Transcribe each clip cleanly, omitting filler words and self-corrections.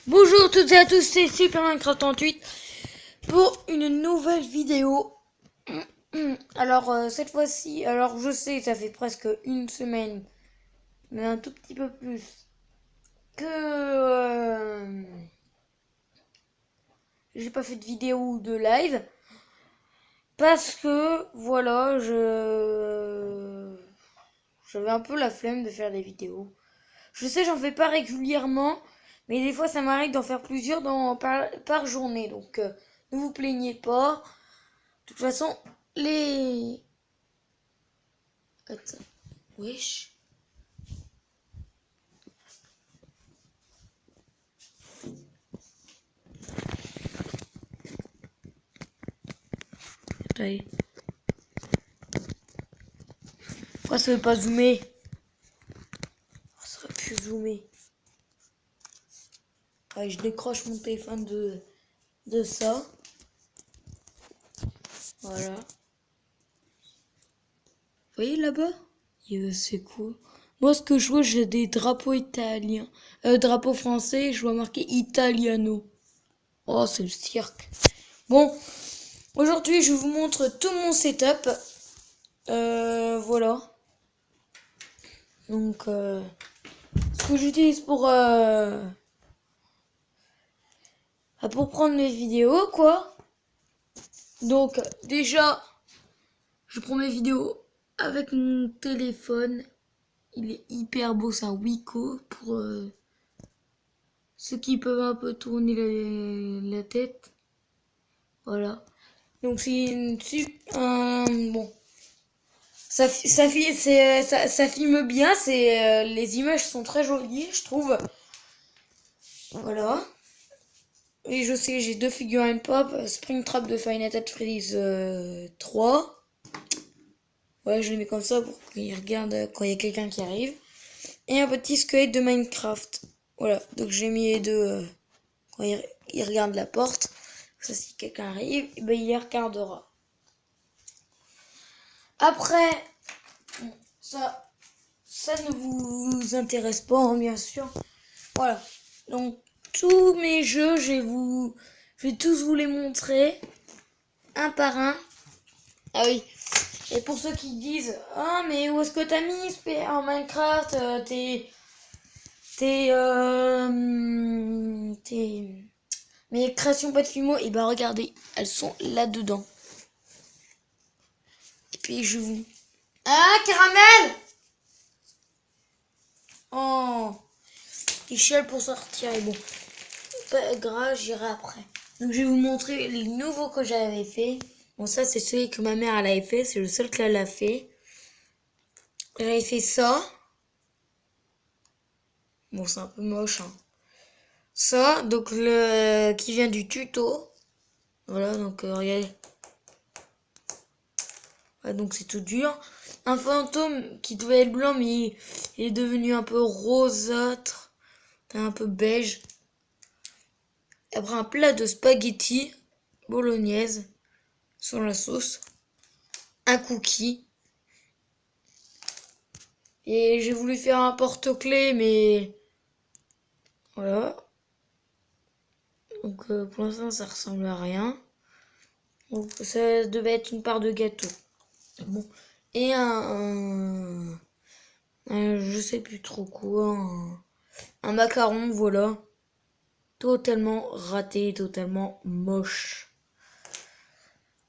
Bonjour toutes et à tous, c'est Super Minecraft 38 pour une nouvelle vidéo. Alors cette fois-ci, alors je sais, ça fait presque une semaine, mais un tout petit peu plus, que j'ai pas fait de vidéo ou de live. Parce que voilà, j'avais un peu la flemme de faire des vidéos. Je sais, j'en fais pas régulièrement, mais des fois ça m'arrive d'en faire plusieurs par journée. Donc ne vous plaignez pas. De toute façon, les... Attends. Wesh. Attendez. Pourquoi ça veut pas zoomer? Ça aurait pu zoomer. Allez, je décroche mon téléphone de ça. Voilà. Vous voyez là-bas? C'est cool. Moi, ce que je vois, j'ai des drapeaux italiens. Drapeaux français, je vois marqué Italiano. Oh, c'est le cirque. Bon, aujourd'hui, je vous montre tout mon setup. Voilà. Donc, ce que j'utilise pour prendre mes vidéos, quoi. Donc, déjà, je prends mes vidéos avec mon téléphone. Il est hyper beau, c'est un Wiko pour ceux qui peuvent un peu tourner la tête. Voilà. Donc, c'est une bon. Ça filme bien, les images sont très jolies, je trouve. Voilà. Et je sais, j'ai deux figurines pop, Springtrap de Five Nights at Freddy's 3. Ouais, je les mets comme ça pour qu'ils regardent quand il y a quelqu'un qui arrive. Et un petit squelette de Minecraft. Voilà, donc j'ai mis les deux quand il regarde la porte. Ça, si quelqu'un arrive, et ben, il les regardera. Après, ça ne vous intéresse pas, hein, bien sûr. Voilà, donc tous mes jeux, je vais tous vous les montrer, un par un. Ah oui, et pour ceux qui disent « Ah, mais où est-ce que t'as mis en Minecraft mes créations pas de filmo ?» Et bah regardez, elles sont là-dedans. Et puis je vous... Ah, caramel! Oh, il chiale pour sortir, et bon, pas grave, j'irai après. Donc je vais vous montrer les nouveaux que j'avais fait. Bon, ça c'est celui que ma mère elle avait fait, c'est le seul qu'elle a fait. J'avais fait ça. Bon, c'est un peu moche, hein. Ça, donc qui vient du tuto. Voilà, donc regardez. Ouais, donc c'est tout dur. Un fantôme qui devait être blanc, mais il est devenu un peu rosâtre, un peu beige. Après un plat de spaghetti bolognaise sur la sauce. Un cookie. Et j'ai voulu faire un porte-clés, mais voilà. Donc pour l'instant ça ressemble à rien. Donc ça devait être une part de gâteau. Bon. Et je sais plus trop quoi, un macaron, voilà. Totalement raté, totalement moche.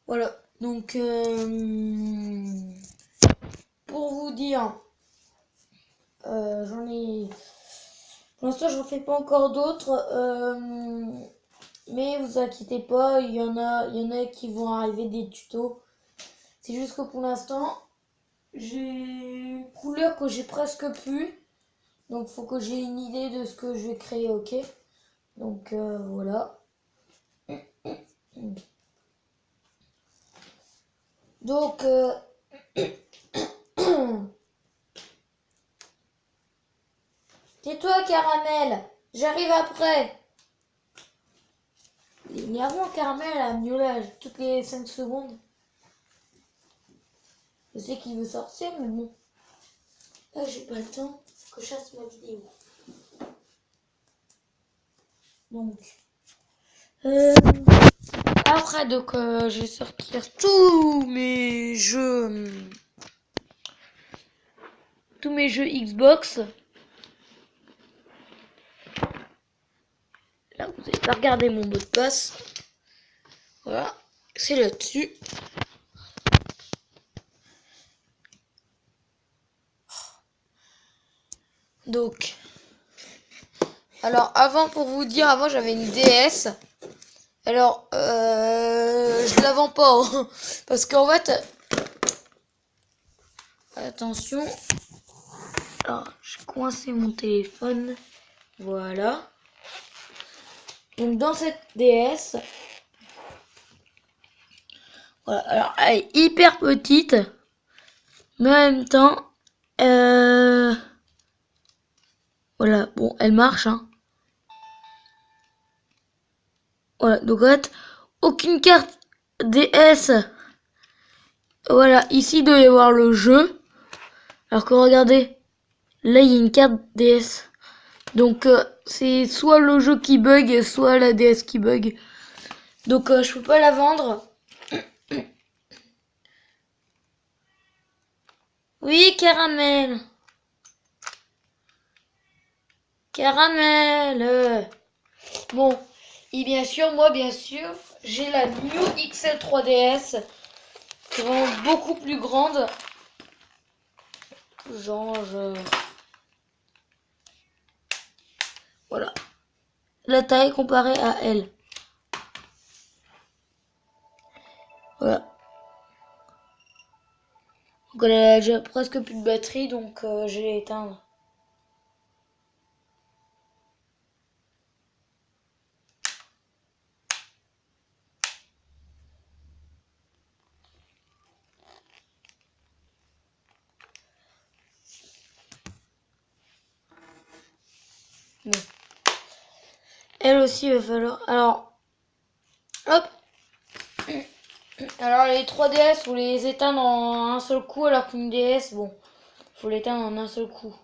Voilà. Donc pour vous dire, j'en ai... Pour l'instant, j'en fais pas encore d'autres. Mais vous inquiétez pas, il y en a qui vont arriver des tutos. C'est juste que pour l'instant, j'ai une couleur que j'ai presque plus. Donc faut que j'ai une idée de ce que je vais créer, ok? Donc voilà. Donc tais-toi caramel, j'arrive après. Il est énervant caramel à miaulage toutes les 5 secondes. Je sais qu'il veut sortir, mais bon. Là, j'ai pas le temps. Faut que je fasse ma vidéo. Donc, après, donc, je vais sortir tous mes jeux Xbox. Là, vous n'avez pas regardé mon mot de passe. Voilà, c'est là-dessus. Donc, alors avant, pour vous dire, avant j'avais une DS. Alors, je la vends pas, hein, parce qu'en fait, attention, alors j'ai coincé mon téléphone, voilà. Donc dans cette DS, voilà, alors elle est hyper petite, mais en même temps, voilà, bon, elle marche, hein. Voilà, donc en fait, aucune carte DS. Voilà, ici il doit y avoir le jeu. Alors que regardez, là il y a une carte DS. Donc c'est soit le jeu qui bug, soit la DS qui bug. Donc je peux pas la vendre. Oui, caramel. Caramel. Bon, et bien sûr, moi bien sûr, j'ai la New XL 3DS. Qui est vraiment beaucoup plus grande. Genre, voilà. La taille comparée à elle. Voilà. Donc elle a déjà presque plus de batterie, donc je vais l'éteindre. Bon. Elle aussi, il va falloir... Alors, hop. Alors les 3DS, faut les éteindre en un seul coup, alors qu'une DS, bon, faut l'éteindre en un seul coup.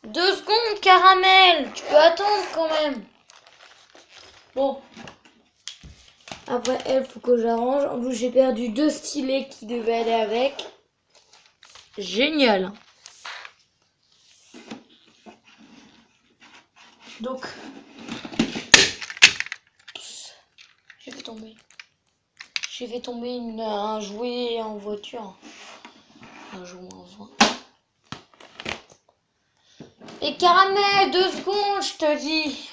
2 secondes, caramel. Tu peux attendre quand même. Bon. Après elle, faut que j'arrange. En plus, j'ai perdu 2 stylets qui devaient aller avec. Génial. Donc, j'ai fait tomber. J'ai fait tomber un jouet en voiture. Un jouet en voiture. Et caramel, 2 secondes, je te dis.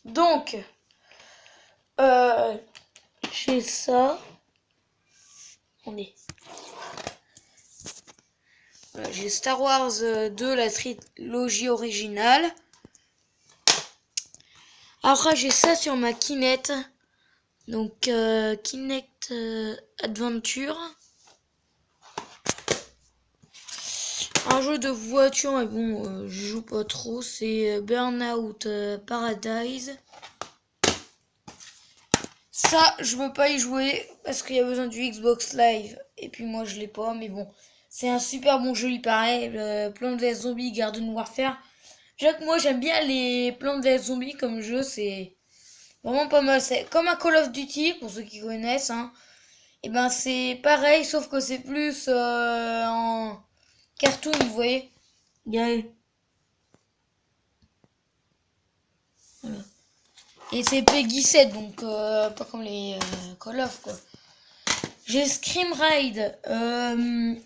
Donc, j'ai ça. On est. J'ai Star Wars 2, la trilogie originale. Après, j'ai ça sur ma Kinect. Donc, Kinect Adventure. Un jeu de voiture, mais bon, je joue pas trop. C'est Burnout Paradise. Ça, je peux pas y jouer parce qu'il y a besoin du Xbox Live. Et puis moi, je l'ai pas, mais bon. C'est un super bon jeu, il paraît. Plants vs Zombies Garden Warfare. Déjà que moi, j'aime bien les Plants vs Zombies comme jeu. C'est vraiment pas mal. C'est comme un Call of Duty, pour ceux qui connaissent. Hein. Et ben, c'est pareil, sauf que c'est plus en cartoon, vous voyez. Voilà. Et c'est Peggy 7, donc pas comme les Call of, quoi. J'ai Scream Ride,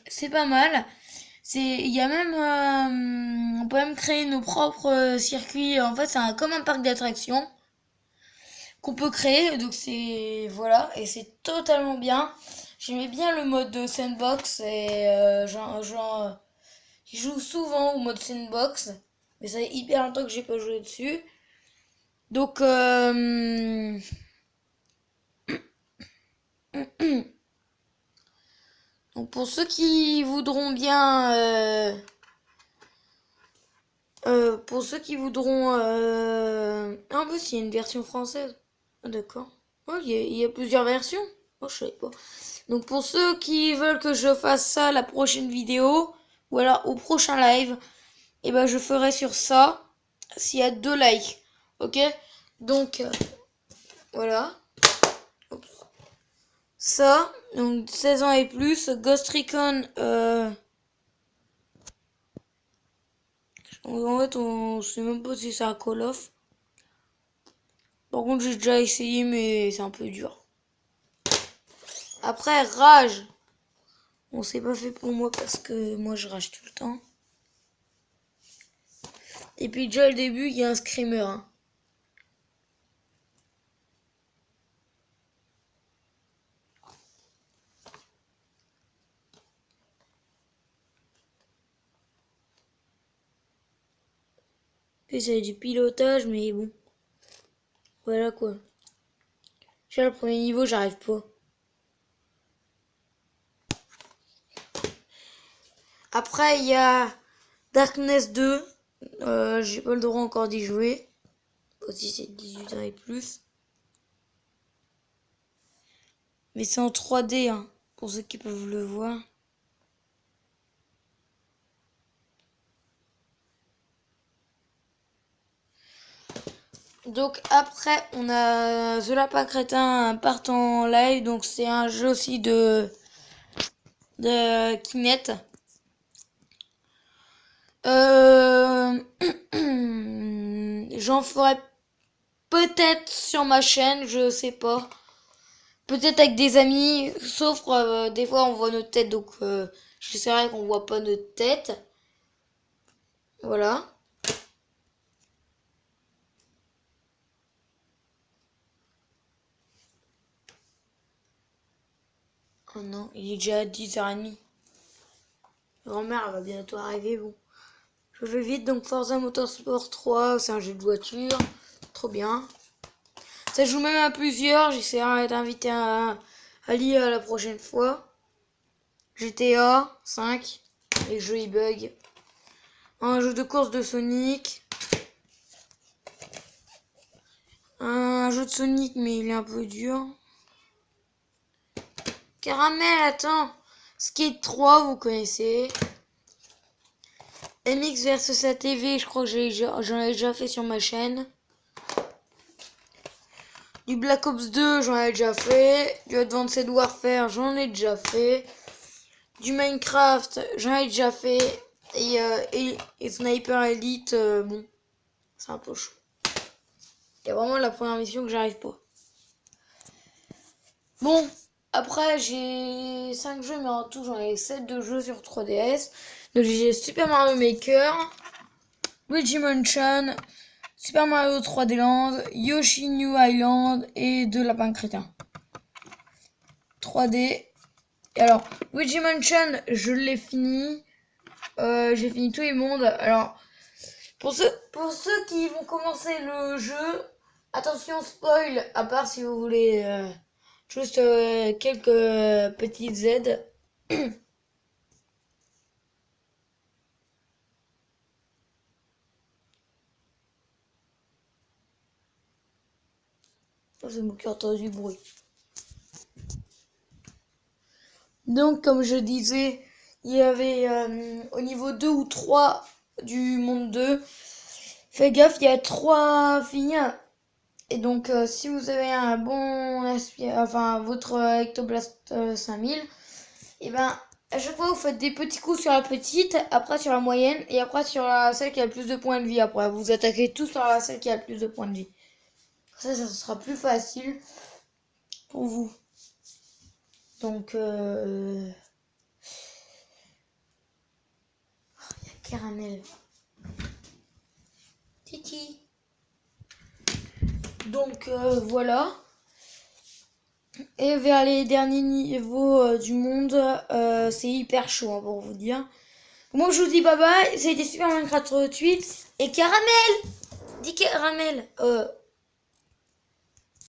c'est pas mal. Il y a même, on peut même créer nos propres circuits. En fait, c'est comme un parc d'attractions qu'on peut créer. Donc c'est voilà, et c'est totalement bien. J'aimais bien le mode de sandbox et je joue souvent au mode sandbox, mais ça fait hyper longtemps que j'ai pas joué dessus. Donc donc pour ceux qui voudront bien pour ceux qui voudront en plus il y a une version française. Ah, d'accord. Oh, il y a plusieurs versions. Oh, je savais pas. Donc pour ceux qui veulent que je fasse ça la prochaine vidéo ou alors au prochain live, et ben je ferai sur ça s'il y a 2 likes. Ok, donc voilà. Oups. Ça, donc 16 ans et plus, Ghost Recon, en fait on sait même pas si c'est un Call of. Par contre j'ai déjà essayé mais c'est un peu dur. Après Rage, bon c'est pas fait pour moi parce que moi je rage tout le temps. Et puis déjà au début il y a un screamer. Hein. Puis c'est du pilotage mais bon. Voilà quoi. Déjà le premier niveau j'arrive pas. Après il y a Darkness 2. J'ai pas le droit encore d'y jouer. Aussi c'est 18 ans et plus. Mais c'est en 3D, hein, pour ceux qui peuvent le voir. Donc après, on a The Lapin Crétin part en live. Donc c'est un jeu aussi de Kinect. J'en ferai peut-être sur ma chaîne, je sais pas. Peut-être avec des amis, sauf des fois on voit notre tête, donc j'essaierai qu'on voit pas notre tête. Voilà. Oh non, il est déjà 10h30. Grand-mère, elle va bientôt arriver, bon. Je vais vite, donc Forza Motorsport 3, c'est un jeu de voiture. Trop bien. Ça joue même à plusieurs, j'essaierai d'inviter Ali à la prochaine fois. GTA 5, les jeux ils bug. Un jeu de course de Sonic. Un jeu de Sonic, mais il est un peu dur. Caramel, attends. Skate 3, vous connaissez. MX versus ATV, je crois que j'en ai déjà fait sur ma chaîne. Du Black Ops 2, j'en ai déjà fait. Du Advanced Warfare, j'en ai déjà fait. Du Minecraft, j'en ai déjà fait. Et Sniper Elite, bon, c'est un peu chaud. Il y a vraiment la première mission que j'arrive pas. Bon, après j'ai 5 jeux, mais en tout j'en ai 7 de jeux sur 3DS. Donc j'ai Super Mario Maker, Luigi Mansion, Super Mario 3D Land, Yoshi New Island et de Lapin Crétin. 3D. Et alors, Luigi Mansion, je l'ai fini. J'ai fini tous les mondes. Alors, pour ceux qui vont commencer le jeu, attention spoil, à part si vous voulez juste quelques petites aides. C'est moi qui entends du bruit. Donc, comme je disais, il y avait au niveau 2 ou 3 du monde 2. Fais gaffe, il y a 3 filles. Et donc, si vous avez un bon enfin votre Ectoblast 5000, et ben à chaque fois vous faites des petits coups sur la petite, après sur la moyenne et après sur celle qui a le plus de points de vie. Après, vous attaquez tous sur celle qui a le plus de points de vie. Ça sera plus facile pour vous. Donc, il y a Caramel. Titi. Donc, voilà. Et vers les derniers niveaux du monde, c'est hyper chaud hein, pour vous dire. Moi je vous dis bye bye, c'était Super Minecraft 38 et Caramel. Dis Caramel.